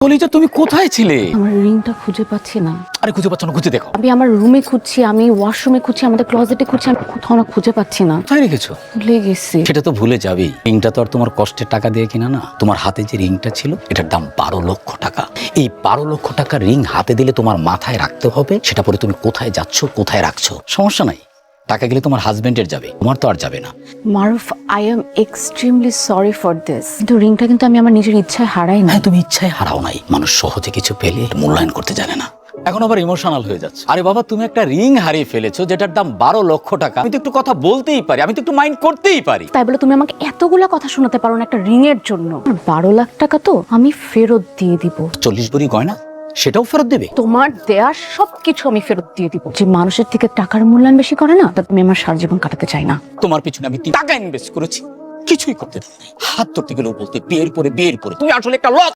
কলিজা তুমি কোথায় ছিলে? আমার রিংটা খুঁজে পাচ্ছি না। আরে খুঁজে পাচ্ছ না, খুঁজে দেখো। আমি আমার রুমে খুঁজছি, আমি ওয়াশরুমে খুঁজছি, আমাদের ক্লোজেটে খুঁজছি, আমি কোথাও না খুঁজে পাচ্ছি না। কোথায় রেখেছো? ভুলে গেছি। সেটা তো ভুলে যাবেই। রিংটা তো আর তোমার কষ্টের টাকা দিয়ে কিনা না। তোমার হাতে যে রিংটা ছিল এটার দাম 12 লক্ষ টাকা। এই 12 লক্ষ টাকার রিং হাতে দিলে তোমার মাথায় রাখতে হবে, সেটা পরে তুমি কোথায় যাচ্ছ, কোথায় রাখছো। সমস্যা নাই, টাকা গেলে তোমার হাজবেন্ডের যাবে, তোমার তো আর যাবে না। Maruf, I am extremely sorry for this. কিন্তু রিংটা কিন্তু আমি আমার নিজের ইচ্ছায় হারাই না। হ্যাঁ, তুমি ইচ্ছায় হারাও নাই। মানুষ সহজে কিছু পেলে মূল্যায়ন করতে জানে না, এখন আবার ইমোশনাল হয়ে যাচ্ছে। আরে বাবা, তুমি একটা রিং হারিয়ে ফেলেছো যেটার দাম 12 লক্ষ টাকা। আমি তো একটু কথা বলতেই পারি, আমি তো একটু মাইন্ড করতেই পারি। তাই বলে তুমি আমাকে এতগুলা কথা শোনাতে পারো না একটা রিং এর জন্য? 12 লাখ টাকা তো আমি ফেরত দিয়ে দিব। 40 ভরি গয়না সেটাও ফেরত দেবে? তোমার দেয়া সবকিছু আমি ফেরত দিয়ে দিব। যে মানুষের থেকে টাকার মূল্যায়ন বেশি করে না, তা তুমি আমার সারা জীবন কাটাতে চাই না। তোমার পিছনে আমি টাকা ইনভেস্ট করেছি, কিছুই করতে পারি নাই। হাত ধরতে গেলেও বলতে বিয়ের পরে তুমি আসলে একটা লস।